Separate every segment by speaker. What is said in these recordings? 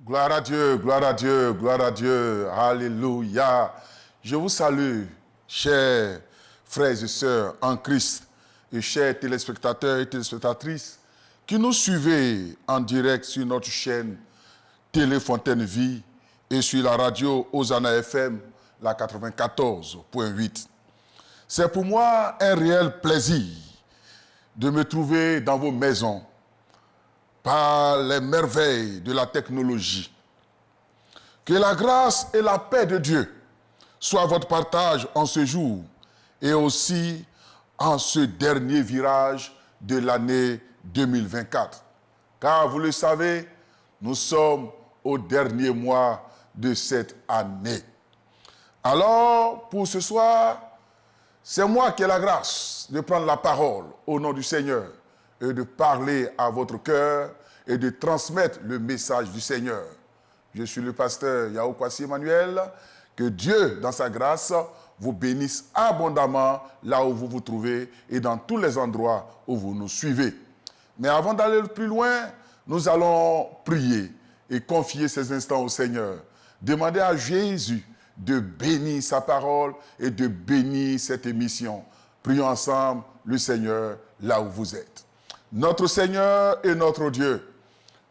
Speaker 1: Gloire à Dieu, gloire à Dieu, gloire à Dieu. Alléluia. Je vous salue, chers frères et sœurs en Christ et chers téléspectateurs et téléspectatrices qui nous suivez en direct sur notre chaîne Télé Fontaine Vie et sur la radio Hosanna FM, la 94.8. C'est pour moi un réel plaisir de me trouver dans vos maisons par les merveilles de la technologie. Que la grâce et la paix de Dieu soient votre partage en ce jour et aussi en ce dernier virage de l'année 2024. Car vous le savez, nous sommes au dernier mois de cette année. Alors, pour ce soir, c'est moi qui ai la grâce de prendre la parole au nom du Seigneur et de parler à votre cœur et de transmettre le message du Seigneur. Je suis le pasteur Yao Kwasi Emmanuel. Que Dieu, dans sa grâce, vous bénisse abondamment là où vous vous trouvez et dans tous les endroits où vous nous suivez. Mais avant d'aller plus loin, nous allons prier et confier ces instants au Seigneur. Demander à Jésus de bénir sa parole et de bénir cette émission. Prions ensemble le Seigneur là où vous êtes. Notre Seigneur et notre Dieu,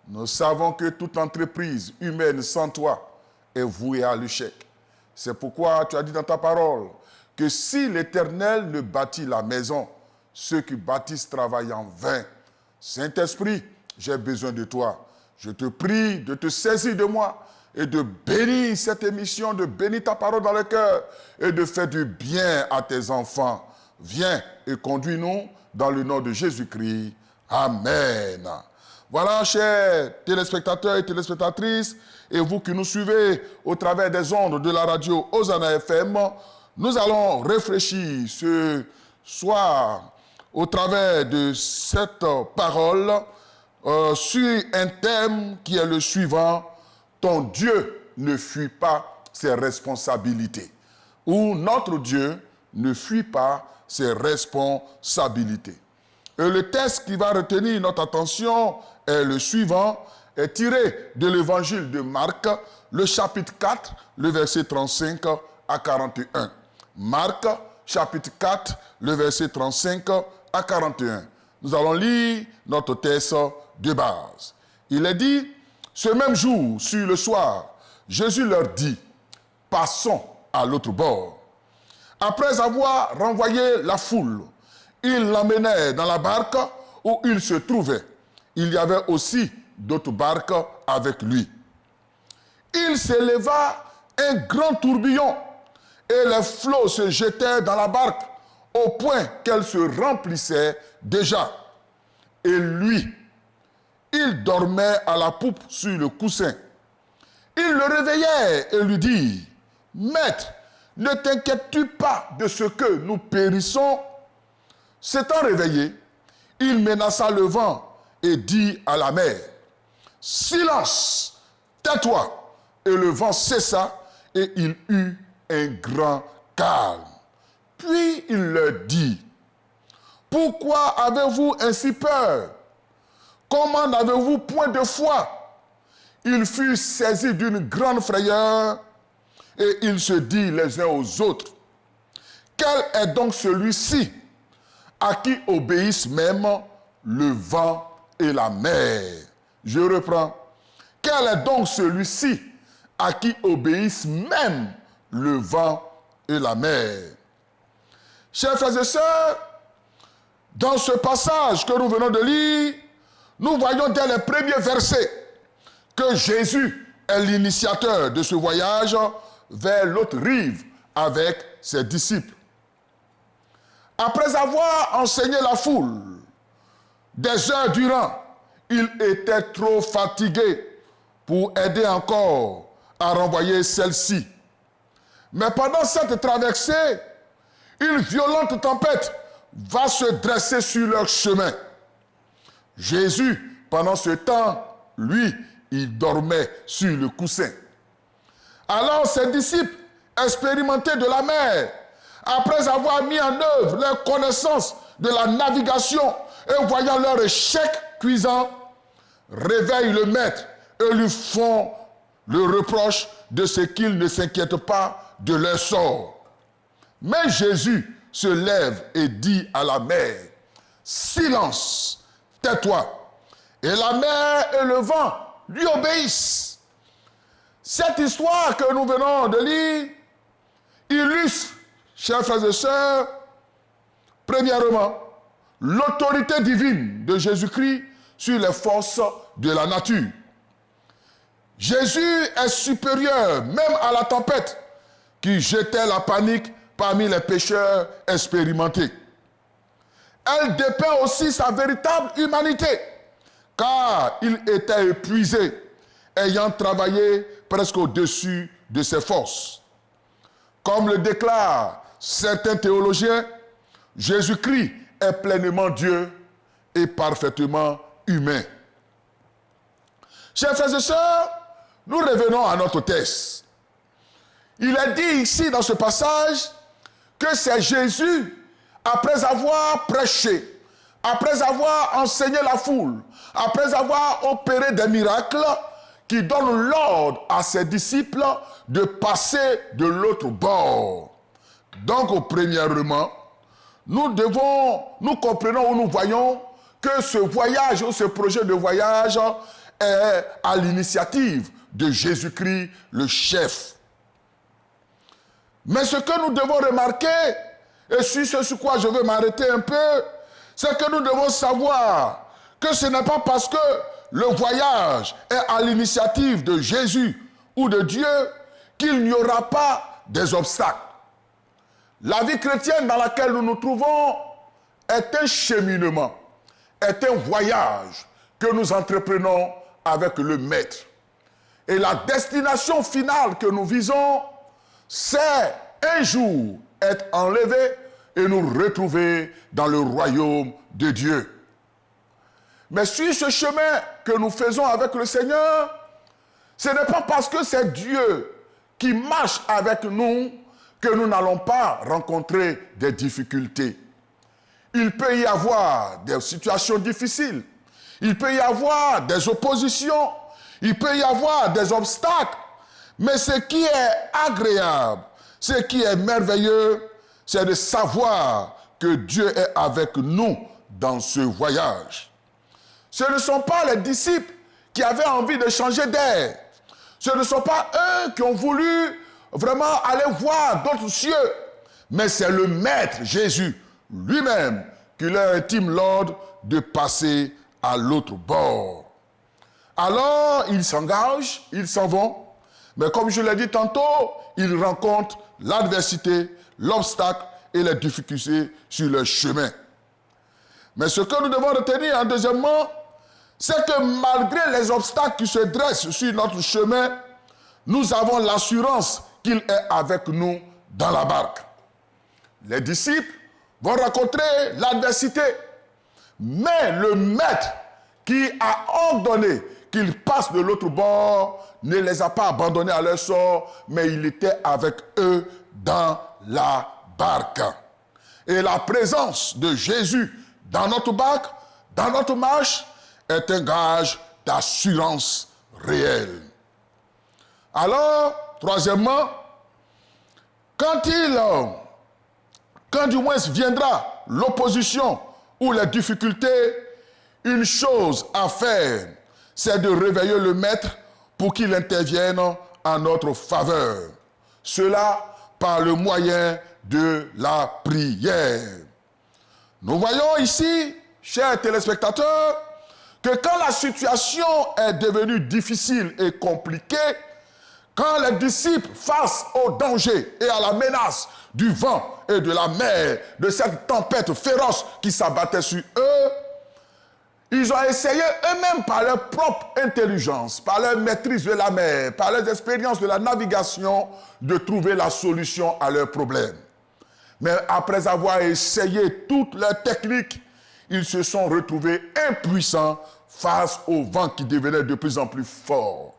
Speaker 1: nous savons que toute entreprise humaine sans toi est vouée à l'échec. C'est pourquoi tu as dit dans ta parole que si l'Éternel ne bâtit la maison, ceux qui bâtissent travaillent en vain. Saint-Esprit, j'ai besoin de toi. Je te prie de te saisir de moi et de bénir cette émission, de bénir ta parole dans le cœur et de faire du bien à tes enfants. Viens et conduis-nous dans le nom de Jésus-Christ. Amen. Voilà, chers téléspectateurs et téléspectatrices, et vous qui nous suivez au travers des ondes de la radio Hosanna FM, nous allons réfléchir ce soir au travers de cette parole sur un thème qui est le suivant: ton Dieu ne fuit pas ses responsabilités. Ou notre Dieu ne fuit pas ses responsabilités. Et le texte qui va retenir notre attention est le suivant, est tiré de l'évangile de Marc, le chapitre 4, le verset 35 à 41. Marc, chapitre 4, le verset 35 à 41. Nous allons lire notre texte de base. Il est dit: ce même jour, sur le soir, Jésus leur dit: passons à l'autre bord. Après avoir renvoyé la foule, il l'emmenait dans la barque où il se trouvait. Il y avait aussi d'autres barques avec lui. Il s'éleva un grand tourbillon et les flots se jetaient dans la barque au point qu'elle se remplissait déjà. Et lui, il dormait à la poupe sur le coussin. Il le réveillait et lui dit: Maître, ne t'inquiètes-tu pas de ce que nous périssons? S'étant réveillé, il menaça le vent et dit à la mer: Silence, tais-toi. Et le vent cessa et il eut un grand calme. Puis il leur dit: Pourquoi avez-vous ainsi peur? Comment n'avez-vous point de foi? Ils furent saisis d'une grande frayeur et ils se dirent les uns aux autres: Quel est donc celui-ci à qui obéissent même le vent et la mer? Je reprends. Quel est donc celui-ci à qui obéissent même le vent et la mer? Chers frères et sœurs, dans ce passage que nous venons de lire, nous voyons dès les premiers versets que Jésus est l'initiateur de ce voyage vers l'autre rive avec ses disciples. Après avoir enseigné la foule des heures durant, il était trop fatigué pour aider encore à renvoyer celle-ci. Mais pendant cette traversée, une violente tempête va se dresser sur leur chemin. Jésus, pendant ce temps, lui, il dormait sur le coussin. Alors ses disciples, expérimentés de la mer, après avoir mis en œuvre leur connaissance de la navigation et voyant leur échec cuisant, réveillent le maître et lui font le reproche de ce qu'ils ne s'inquiètent pas de leur sort. Mais Jésus se lève et dit à la mer, « Silence, tais-toi. » Et la mer et le vent lui obéissent. Cette histoire que nous venons de lire illustre, chers frères et sœurs, premièrement, l'autorité divine de Jésus-Christ sur les forces de la nature. Jésus est supérieur même à la tempête qui jetait la panique parmi les pécheurs expérimentés. Elle dépeint aussi sa véritable humanité, car il était épuisé, ayant travaillé presque au-dessus de ses forces. Comme le déclarent certains théologiens, Jésus-Christ est pleinement Dieu et parfaitement humain. Chers frères et sœurs, nous revenons à notre texte. Il est dit ici dans ce passage que c'est Jésus, après avoir prêché, après avoir enseigné la foule, après avoir opéré des miracles, qui donne l'ordre à ses disciples de passer de l'autre bord. Donc, premièrement, nous comprenons ou nous voyons que ce voyage ou ce projet de voyage est à l'initiative de Jésus-Christ, le chef. Mais ce que nous devons remarquer, et sur quoi je veux m'arrêter un peu, c'est que nous devons savoir que ce n'est pas parce que le voyage est à l'initiative de Jésus ou de Dieu qu'il n'y aura pas des obstacles. La vie chrétienne dans laquelle nous nous trouvons est un cheminement, est un voyage que nous entreprenons avec le Maître. Et la destination finale que nous visons, c'est un jour être enlevés et nous retrouver dans le royaume de Dieu. Mais sur ce chemin que nous faisons avec le Seigneur, ce n'est pas parce que c'est Dieu qui marche avec nous que nous n'allons pas rencontrer des difficultés. Il peut y avoir des situations difficiles, il peut y avoir des oppositions, il peut y avoir des obstacles, mais ce qui est agréable, ce qui est merveilleux, c'est de savoir que Dieu est avec nous dans ce voyage. Ce ne sont pas les disciples qui avaient envie de changer d'air. Ce ne sont pas eux qui ont voulu vraiment aller voir d'autres cieux. Mais c'est le Maître Jésus lui-même qui leur intime l'ordre de passer à l'autre bord. Alors, ils s'engagent, ils s'en vont. Mais comme je l'ai dit tantôt, ils rencontrent l'adversité, l'obstacle et les difficultés sur leur chemin. Mais ce que nous devons retenir, deuxièmement, c'est que malgré les obstacles qui se dressent sur notre chemin, nous avons l'assurance qu'il est avec nous dans la barque. Les disciples vont rencontrer l'adversité, mais le Maître qui a ordonné qu'ils passent de l'autre bord ne les a pas abandonnés à leur sort, mais il était avec eux dans la barque. Et la présence de Jésus dans notre barque, dans notre marche, est un gage d'assurance réelle. Alors, troisièmement, quand du moins viendra l'opposition ou les difficultés, une chose à faire, c'est de réveiller le Maître pour qu'il intervienne en notre faveur. Cela par le moyen de la prière. Nous voyons ici, chers téléspectateurs, que quand la situation est devenue difficile et compliquée, quand les disciples, face au danger et à la menace du vent et de la mer, de cette tempête féroce qui s'abattait sur eux, ils ont essayé eux-mêmes par leur propre intelligence, par leur maîtrise de la mer, par leurs expériences de la navigation, de trouver la solution à leurs problèmes. Mais après avoir essayé toutes leurs techniques, ils se sont retrouvés impuissants face au vent qui devenait de plus en plus fort.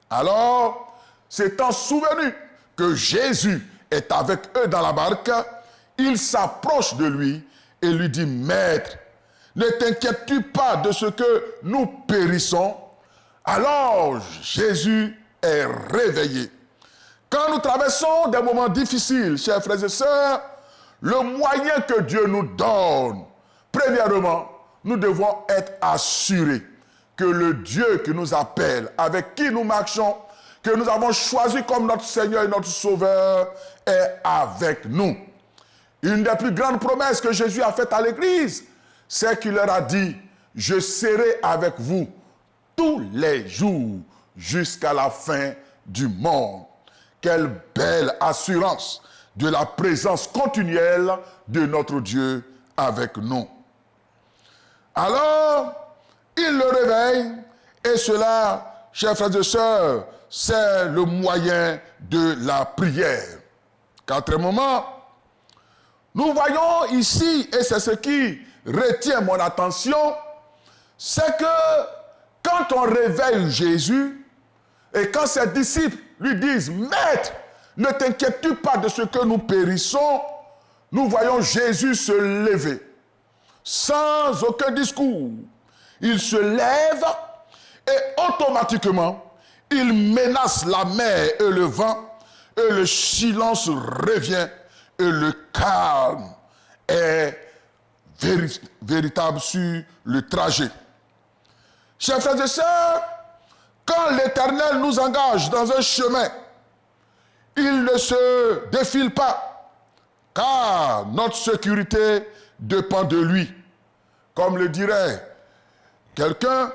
Speaker 1: Alors, s'étant souvenu que Jésus est avec eux dans la barque, il s'approche de lui et lui dit « Maître, ne t'inquiètes-tu pas de ce que nous périssons ?» Alors Jésus est réveillé. Quand nous traversons des moments difficiles, chers frères et sœurs, le moyen que Dieu nous donne, premièrement, nous devons être assurés que le Dieu qui nous appelle, avec qui nous marchons, que nous avons choisi comme notre Seigneur et notre Sauveur, est avec nous. Une des plus grandes promesses que Jésus a faites à l'Église, c'est qu'il leur a dit, je serai avec vous tous les jours jusqu'à la fin du monde. Quelle belle assurance de la présence continuelle de notre Dieu avec nous. Alors, il le réveille, et cela, chers frères et sœurs, c'est le moyen de la prière. Quatrièmement, nous voyons ici, et c'est ce qui retient mon attention, c'est que quand on réveille Jésus, et quand ses disciples lui disent, Maître, ne t'inquiètes-tu pas de ce que nous périssons, nous voyons Jésus se lever, sans aucun discours. Il se lève et automatiquement, il menace la mer et le vent, et le silence revient, et le calme est véritable sur le trajet. Chers frères et sœurs, quand l'Éternel nous engage dans un chemin, il ne se défile pas, car notre sécurité dépend de lui. Comme le dirait quelqu'un,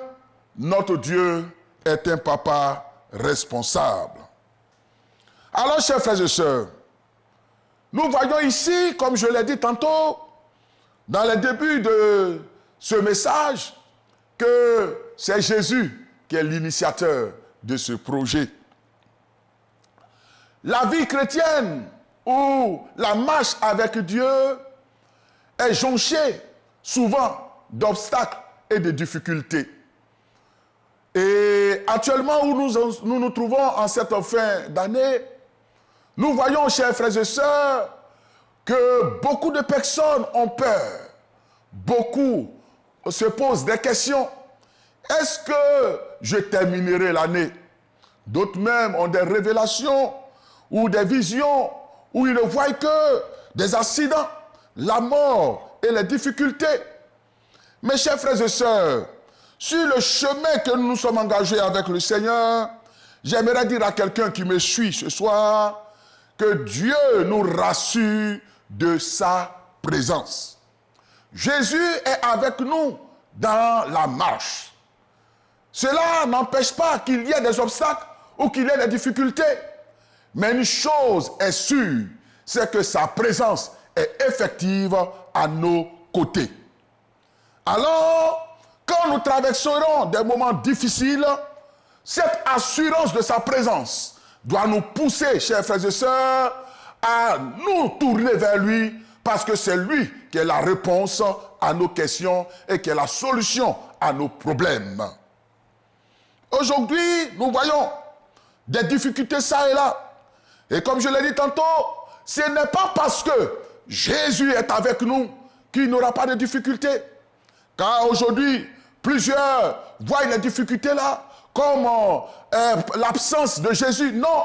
Speaker 1: notre Dieu est un papa responsable. Alors, chers frères et sœurs, nous voyons ici, comme je l'ai dit tantôt, dans le début de ce message, que c'est Jésus qui est l'initiateur de ce projet. La vie chrétienne ou la marche avec Dieu est jonchée souvent d'obstacles et de difficultés. Et actuellement où nous nous trouvons en cette fin d'année, nous voyons, chers frères et sœurs, que beaucoup de personnes ont peur. Beaucoup se posent des questions. Est-ce que je terminerai l'année? D'autres même ont des révélations ou des visions où ils ne voient que des accidents, la mort et les difficultés. Mes chers frères et sœurs, sur le chemin que nous nous sommes engagés avec le Seigneur, j'aimerais dire à quelqu'un qui me suit ce soir que Dieu nous rassure de sa présence. Jésus est avec nous dans la marche. Cela n'empêche pas qu'il y ait des obstacles ou qu'il y ait des difficultés. Mais une chose est sûre, c'est que sa présence est effective à nos côtés. Alors, quand nous traverserons des moments difficiles, cette assurance de sa présence doit nous pousser, chers frères et sœurs, à nous tourner vers lui, parce que c'est lui qui est la réponse à nos questions et qui est la solution à nos problèmes. Aujourd'hui, nous voyons des difficultés ça et là. Et comme je l'ai dit tantôt, ce n'est pas parce que Jésus est avec nous qu'il n'y aura pas de difficultés. Car aujourd'hui, plusieurs voient les difficultés là comme l'absence de Jésus. Non.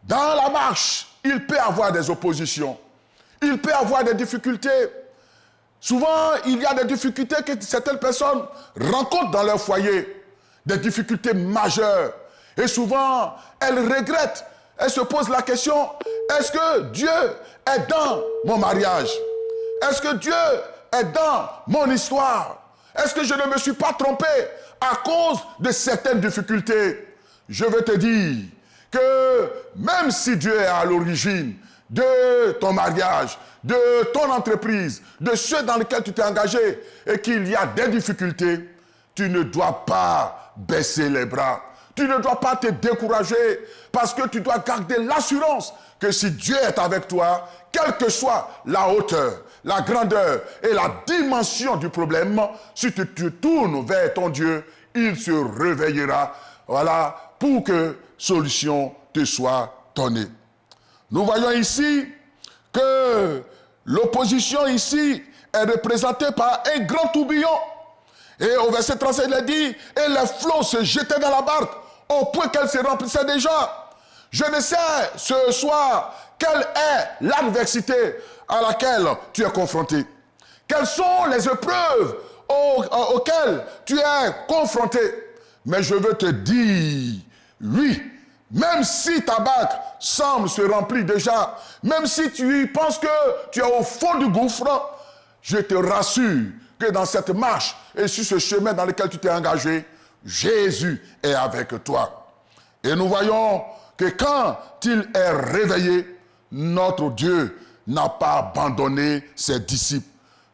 Speaker 1: Dans la marche, il peut y avoir des oppositions. Il peut y avoir des difficultés. Souvent, il y a des difficultés que certaines personnes rencontrent dans leur foyer. Des difficultés majeures. Et souvent, elles regrettent. Elles se posent la question, est-ce que Dieu est dans mon mariage? Est-ce que Dieu est dans mon histoire? Est-ce que je ne me suis pas trompé à cause de certaines difficultés? Je veux te dire que même si Dieu est à l'origine de ton mariage, de ton entreprise, de ceux dans lesquels tu t'es engagé et qu'il y a des difficultés, tu ne dois pas baisser les bras. Tu ne dois pas te décourager parce que tu dois garder l'assurance que si Dieu est avec toi, quelle que soit la hauteur, la grandeur et la dimension du problème, si tu te tournes vers ton Dieu, il se réveillera. Voilà, pour que solution te soit donnée. Nous voyons ici que l'opposition ici est représentée par un grand tourbillon. Et au verset 37, il est dit, et les flots se jetaient dans la barque au point qu'elle se remplissait déjà. Je ne sais ce soir quelle est l'adversité à laquelle tu es confronté. Quelles sont les épreuves auxquelles tu es confronté. Mais je veux te dire, oui, même si ta barque semble se remplir déjà, même si tu penses que tu es au fond du gouffre, je te rassure que dans cette marche et sur ce chemin dans lequel tu t'es engagé, Jésus est avec toi. Et nous voyons que quand il est réveillé, notre Dieu n'a pas abandonné ses disciples.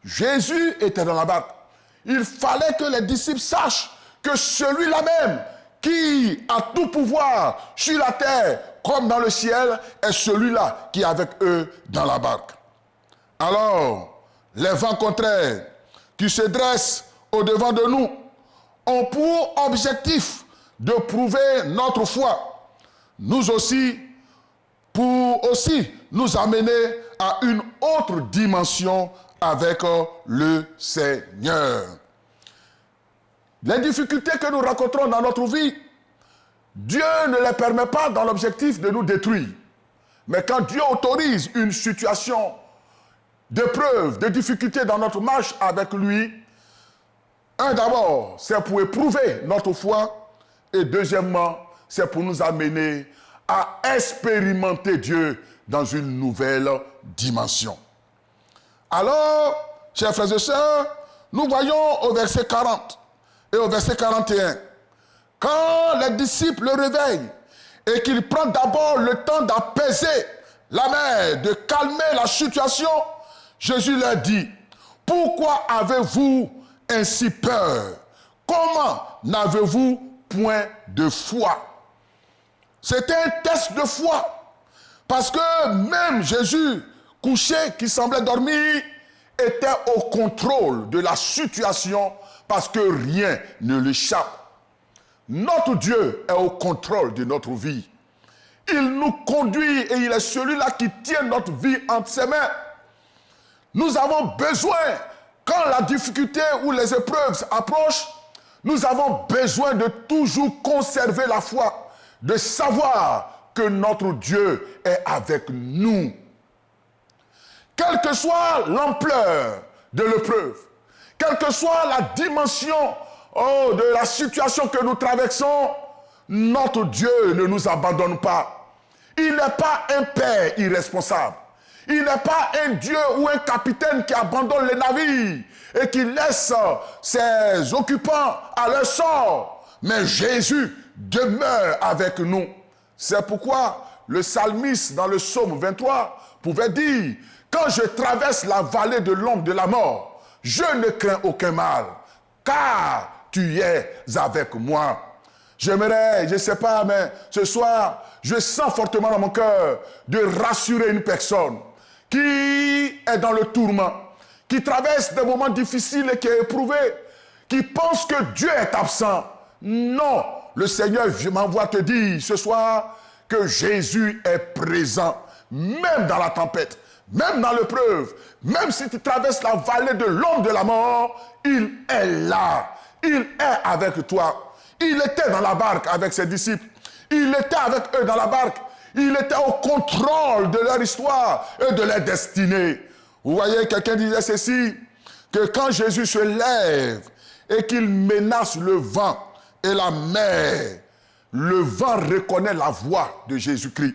Speaker 1: Jésus était dans la barque. Il fallait que les disciples sachent que celui-là même qui a tout pouvoir sur la terre comme dans le ciel est celui-là qui est avec eux dans la barque. Alors, les vents contraires qui se dressent au-devant de nous ont pour objectif de prouver notre foi. Nous aussi, pour aussi nous amener à une autre dimension avec le Seigneur. Les difficultés que nous rencontrons dans notre vie, Dieu ne les permet pas dans l'objectif de nous détruire. Mais quand Dieu autorise une situation d'épreuve, de difficulté dans notre marche avec lui, d'abord, c'est pour éprouver notre foi, et deuxièmement, c'est pour nous amener à expérimenter Dieu dans une nouvelle dimension. Alors, chers frères et sœurs, nous voyons au verset 40 et au verset 41, quand les disciples le réveillent et qu'il prend d'abord le temps d'apaiser la mer, de calmer la situation, Jésus leur dit, « Pourquoi avez-vous ainsi peur? Comment n'avez-vous point de foi ?» C'était un test de foi. Parce que même Jésus, couché, qui semblait dormir, était au contrôle de la situation parce que rien ne l'échappe. Notre Dieu est au contrôle de notre vie. Il nous conduit et il est celui-là qui tient notre vie entre ses mains. Nous avons besoin, quand la difficulté ou les épreuves approchent, nous avons besoin de toujours conserver la foi, de savoir que notre Dieu est avec nous. Quelle que soit l'ampleur de l'épreuve, quelle que soit la dimension de la situation que nous traversons, notre Dieu ne nous abandonne pas. Il n'est pas un père irresponsable. Il n'est pas un Dieu ou un capitaine qui abandonne les navires et qui laisse ses occupants à leur sort. Mais Jésus demeure avec nous. C'est pourquoi le psalmiste dans le psaume 23 pouvait dire « Quand je traverse la vallée de l'ombre de la mort, je ne crains aucun mal, car tu es avec moi. » J'aimerais, je ne sais pas, mais ce soir, je sens fortement dans mon cœur de rassurer une personne qui est dans le tourment, qui traverse des moments difficiles et qui est éprouvé, qui pense que Dieu est absent. Non, le Seigneur m'envoie te dire ce soir que Jésus est présent, même dans la tempête, même dans l'épreuve, même si tu traverses la vallée de l'ombre de la mort, il est là, il est avec toi. Il était dans la barque avec ses disciples, il était avec eux dans la barque, il était au contrôle de leur histoire et de leur destinée. Vous voyez, quelqu'un disait ceci, que quand Jésus se lève et qu'il menace le vent et la mer, le vent reconnaît la voix de Jésus-Christ.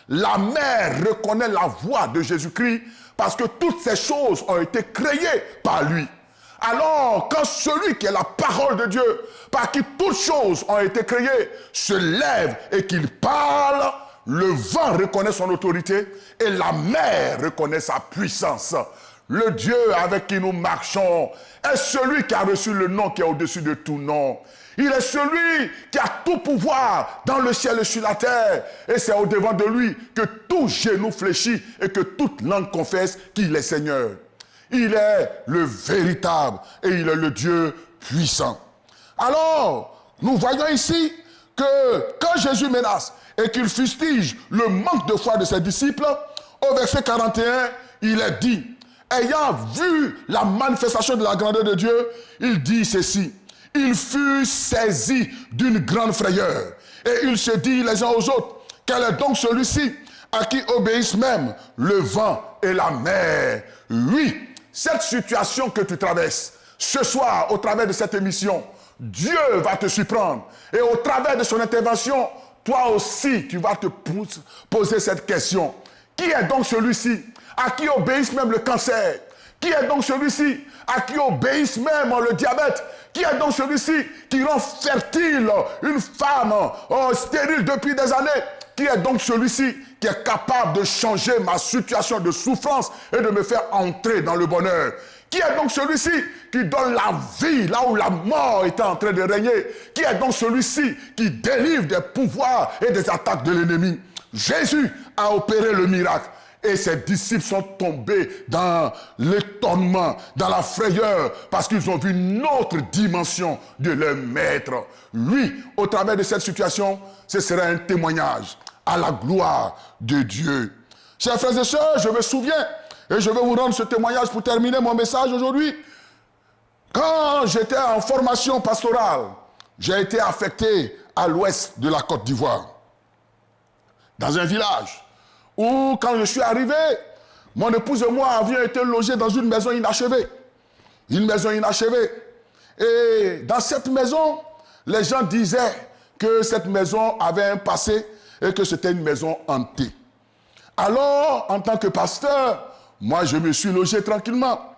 Speaker 1: La mer reconnaît la voix de Jésus-Christ parce que toutes ces choses ont été créées par lui. Alors, quand celui qui est la parole de Dieu, par qui toutes choses ont été créées, se lève et qu'il parle, le vent reconnaît son autorité et la mer reconnaît sa puissance. Le Dieu avec qui nous marchons est celui qui a reçu le nom qui est au-dessus de tout nom. Il est celui qui a tout pouvoir dans le ciel et sur la terre. Et c'est au-devant de lui que tout genou fléchit et que toute langue confesse qu'il est Seigneur. Il est le véritable et il est le Dieu puissant. Alors, nous voyons ici que quand Jésus menace et qu'il fustige le manque de foi de ses disciples, au verset 41, il est dit, ayant vu la manifestation de la grandeur de Dieu, il dit ceci, il fut saisi d'une grande frayeur Et ils se disent les uns aux autres, quel est donc celui-ci à qui obéissent même le vent et la mer? Oui, cette situation que tu traverses, ce soir, au travers de cette émission, Dieu va te surprendre. Et au travers de son intervention, toi aussi, tu vas te poser cette question. Qui est donc celui-ci à qui obéissent même le cancer? Qui est donc celui-ci à qui obéissent même le diabète? Qui est donc celui-ci qui rend fertile une femme stérile depuis des années? Qui est donc celui-ci qui est capable de changer ma situation de souffrance et de me faire entrer dans le bonheur? Qui est donc celui-ci qui donne la vie là où la mort était en train de régner? Qui est donc celui-ci qui délivre des pouvoirs et des attaques de l'ennemi? Jésus a opéré le miracle. Et ses disciples sont tombés dans l'étonnement, dans la frayeur, parce qu'ils ont vu une autre dimension de leur maître. Lui, au travers de cette situation, ce serait un témoignage à la gloire de Dieu. Chers frères et sœurs, je me souviens, et je vais vous rendre ce témoignage pour terminer mon message aujourd'hui. Quand j'étais en formation pastorale, j'ai été affecté à l'ouest de la Côte d'Ivoire, dans un village, où quand je suis arrivé, mon épouse et moi avions été logés dans une maison inachevée. Une maison inachevée. Et dans cette maison, les gens disaient que cette maison avait un passé et que c'était une maison hantée. Alors, en tant que pasteur, moi je me suis logé tranquillement.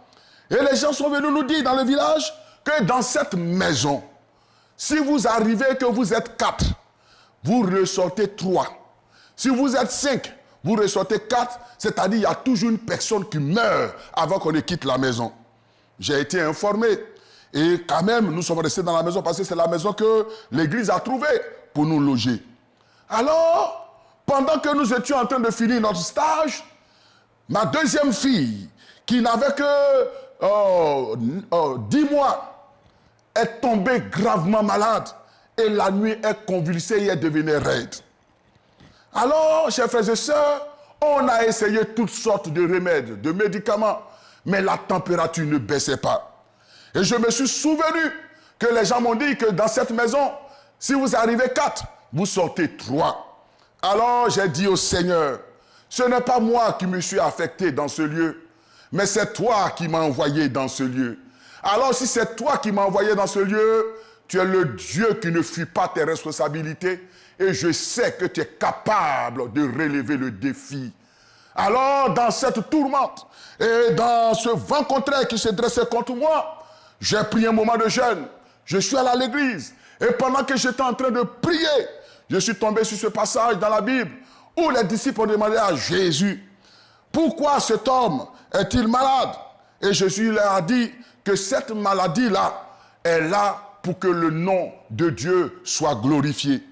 Speaker 1: Et les gens sont venus nous dire dans le village que dans cette maison, si vous arrivez que vous êtes 4, vous ressortez 3. Si vous êtes 5, vous ressortez 4, c'est-à-dire qu'il y a toujours une personne qui meurt avant qu'on ne quitte la maison. J'ai été informé. Et quand même, nous sommes restés dans la maison parce que c'est la maison que l'église a trouvée pour nous loger. Alors, pendant que nous étions en train de finir notre stage, ma deuxième fille, qui n'avait que 10 mois, est tombée gravement malade. Et la nuit est convulsée et est devenue raide. Alors, chers frères et sœurs, on a essayé toutes sortes de remèdes, de médicaments, mais la température ne baissait pas. Et je me suis souvenu que les gens m'ont dit que dans cette maison, si vous arrivez 4, vous sortez 3. Alors j'ai dit au Seigneur, ce n'est pas moi qui me suis affecté dans ce lieu, mais c'est toi qui m'as envoyé dans ce lieu. Alors si c'est toi qui m'as envoyé dans ce lieu, tu es le Dieu qui ne fuit pas tes responsabilités. Et je sais que tu es capable de relever le défi. Alors, dans cette tourmente et dans ce vent contraire qui se dressait contre moi, j'ai pris un moment de jeûne. Je suis allé à l'église. Et pendant que j'étais en train de prier, je suis tombé sur ce passage dans la Bible où les disciples ont demandé à Jésus, pourquoi cet homme est-il malade? Et Jésus leur a dit que cette maladie-là est là pour que le nom de Dieu soit glorifié.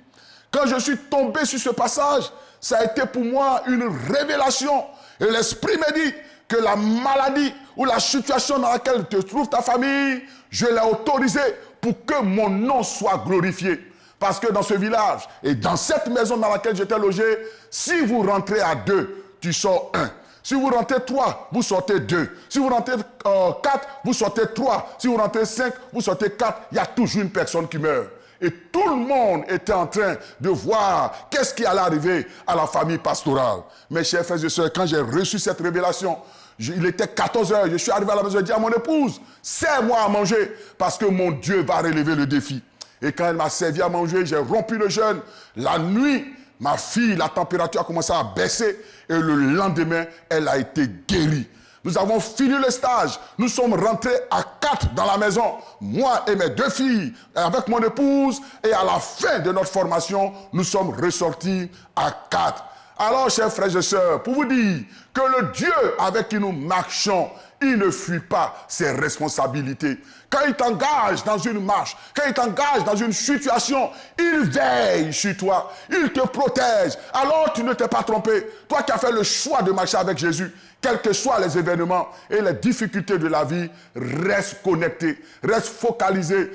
Speaker 1: Quand je suis tombé sur ce passage, ça a été pour moi une révélation. Et l'Esprit me dit que la maladie ou la situation dans laquelle te trouve ta famille, je l'ai autorisé pour que mon nom soit glorifié. Parce que dans ce village et dans cette maison dans laquelle j'étais logé, si vous rentrez à 2, tu sors 1. Si vous rentrez 3, vous sortez 2. Si vous rentrez 4, vous sortez 3. Si vous rentrez 5, vous sortez 4. Il y a toujours une personne qui meurt. Et tout le monde était en train de voir qu'est-ce qui allait arriver à la famille pastorale. Mes chers frères et sœurs, quand j'ai reçu cette révélation, il était 14 heures, je suis arrivé à la maison, j'ai dit à mon épouse, sers-moi à manger, parce que mon Dieu va relever le défi. Et quand elle m'a servi à manger, j'ai rompu le jeûne. La nuit, ma fille, la température a commencé à baisser, et le lendemain, elle a été guérie. Nous avons fini le stage. Nous sommes rentrés à 4 dans la maison. Moi et mes 2 filles, avec mon épouse. Et à la fin de notre formation, nous sommes ressortis à 4. Alors, chers frères et sœurs, pour vous dire que le Dieu avec qui nous marchons, il ne fuit pas ses responsabilités. Quand il t'engage dans une marche, quand il t'engage dans une situation, il veille sur toi, il te protège. Alors tu ne t'es pas trompé. Toi qui as fait le choix de marcher avec Jésus, quels que soient les événements et les difficultés de la vie, reste connecté, reste focalisé.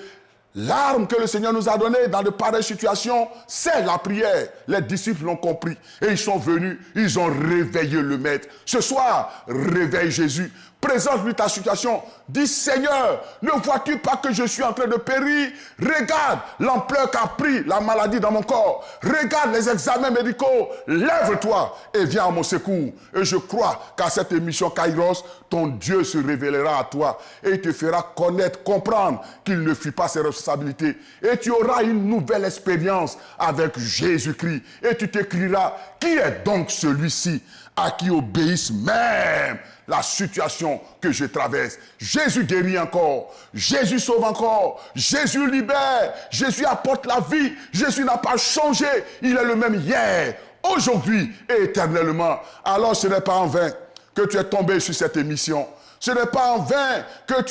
Speaker 1: L'arme que le Seigneur nous a donnée dans de pareilles situations, c'est la prière. Les disciples l'ont compris et ils sont venus, ils ont réveillé le Maître. Ce soir, réveille Jésus. Présente-lui ta situation. Dis, Seigneur, ne vois-tu pas que je suis en train de périr? Regarde l'ampleur qu'a pris la maladie dans mon corps. Regarde les examens médicaux. Lève-toi et viens à mon secours. Et je crois qu'à cette émission Kairos, ton Dieu se révélera à toi et te fera connaître, comprendre qu'il ne fuit pas ses responsabilités. Et tu auras une nouvelle expérience avec Jésus-Christ. Et tu t'écriras, qui est donc celui-ci à qui obéissent même la situation que je traverse? Jésus guérit encore, Jésus sauve encore, Jésus libère, Jésus apporte la vie, Jésus n'a pas changé, il est le même hier, aujourd'hui et éternellement. Alors ce n'est pas en vain que tu es tombé sur cette émission. Ce n'est pas en vain que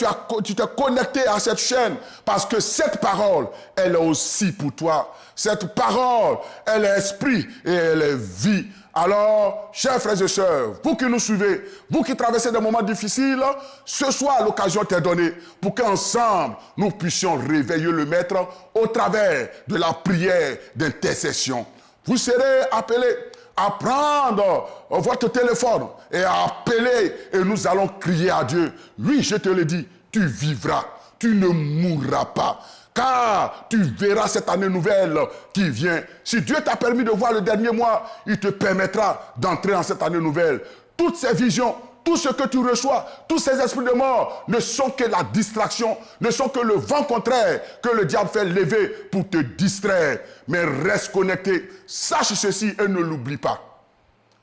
Speaker 1: tu t'es connecté à cette chaîne, parce que cette parole, elle est aussi pour toi. Cette parole, elle est esprit et elle est vie. Alors, chers frères et sœurs, vous qui nous suivez, vous qui traversez des moments difficiles, ce soir, l'occasion t'est donnée pour qu'ensemble, nous puissions réveiller le Maître au travers de la prière d'intercession. Vous serez appelés à prendre votre téléphone et à appeler, et nous allons crier à Dieu. Oui, je te le dis, tu vivras, tu ne mourras pas. Car tu verras cette année nouvelle qui vient. Si Dieu t'a permis de voir le dernier mois, il te permettra d'entrer en cette année nouvelle. Toutes ces visions, tout ce que tu reçois, tous ces esprits de mort ne sont que la distraction, ne sont que le vent contraire que le diable fait lever pour te distraire. Mais reste connecté. Sache ceci et ne l'oublie pas.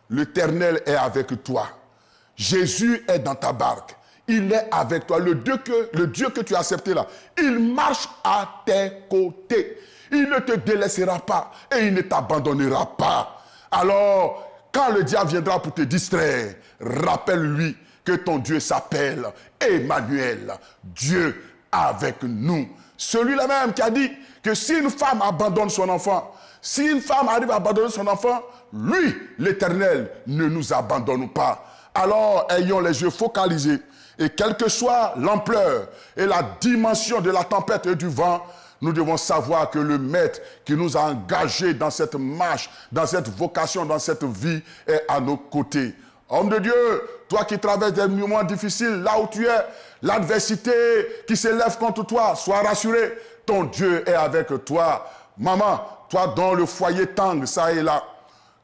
Speaker 1: L'Éternel est avec toi. Jésus est dans ta barque. Il est avec toi. Le Dieu que tu as accepté là, il marche à tes côtés. Il ne te délaissera pas et il ne t'abandonnera pas. Alors, quand le diable viendra pour te distraire, rappelle-lui que ton Dieu s'appelle Emmanuel, Dieu avec nous. Celui-là même qui a dit que si une femme abandonne son enfant, si une femme arrive à abandonner son enfant, lui, l'Éternel, ne nous abandonne pas. Alors, ayons les yeux focalisés. Et quelle que soit l'ampleur et la dimension de la tempête et du vent, nous devons savoir que le Maître qui nous a engagés dans cette marche, dans cette vocation, dans cette vie, est à nos côtés. Homme de Dieu, toi qui traverses des moments difficiles, là où tu es, l'adversité qui s'élève contre toi, sois rassuré, ton Dieu est avec toi. Maman, toi dont le foyer tangue, ça et là,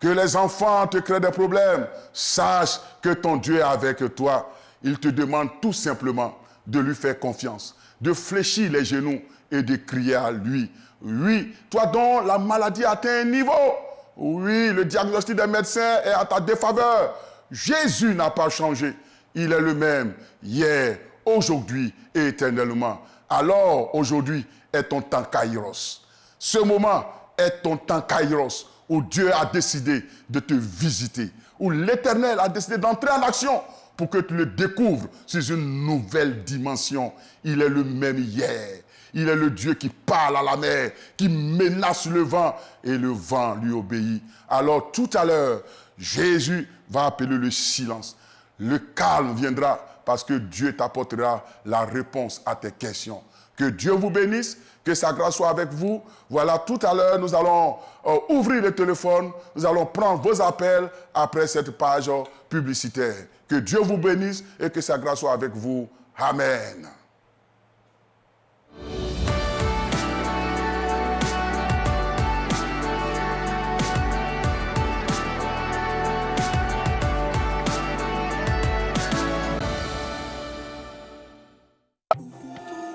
Speaker 1: que les enfants te créent des problèmes, sache que ton Dieu est avec toi. Il te demande tout simplement de lui faire confiance, de fléchir les genoux et de crier à lui. Oui, toi dont la maladie atteint un niveau. Oui, le diagnostic des médecins est à ta défaveur. Jésus n'a pas changé. Il est le même hier, aujourd'hui et éternellement. Alors, aujourd'hui est ton temps Kairos. Ce moment est ton temps Kairos où Dieu a décidé de te visiter, où l'Éternel a décidé d'entrer en action pour que tu le découvres sous une nouvelle dimension. Il est le même hier. Il est le Dieu qui parle à la mer, qui menace le vent, et le vent lui obéit. Alors tout à l'heure, Jésus va appeler le silence. Le calme viendra parce que Dieu t'apportera la réponse à tes questions. Que Dieu vous bénisse, que sa grâce soit avec vous. Voilà, tout à l'heure, nous allons ouvrir le téléphone, nous allons prendre vos appels après cette page publicitaire. Que Dieu vous bénisse et que sa grâce soit avec vous. Amen.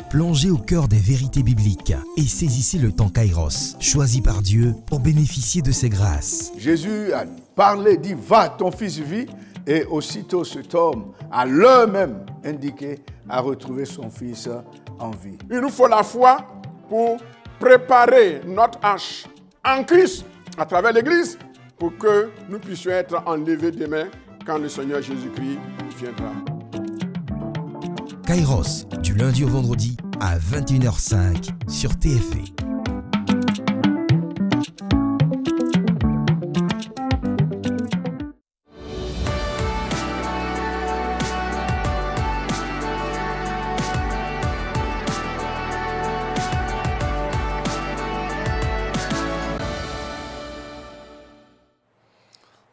Speaker 2: Plongez au cœur des vérités bibliques et saisissez le temps Kairos, choisi par Dieu pour bénéficier de ses grâces.
Speaker 3: Jésus a parlé, dit, va, ton fils vit. Et aussitôt cet homme, à l'heure même indiquée, a retrouvé son fils en vie.
Speaker 4: Il nous faut la foi pour préparer notre arche en Christ à travers l'Église pour que nous puissions être enlevés demain quand le Seigneur Jésus-Christ viendra.
Speaker 2: Kairos, du lundi au vendredi à 21h05 sur TFE.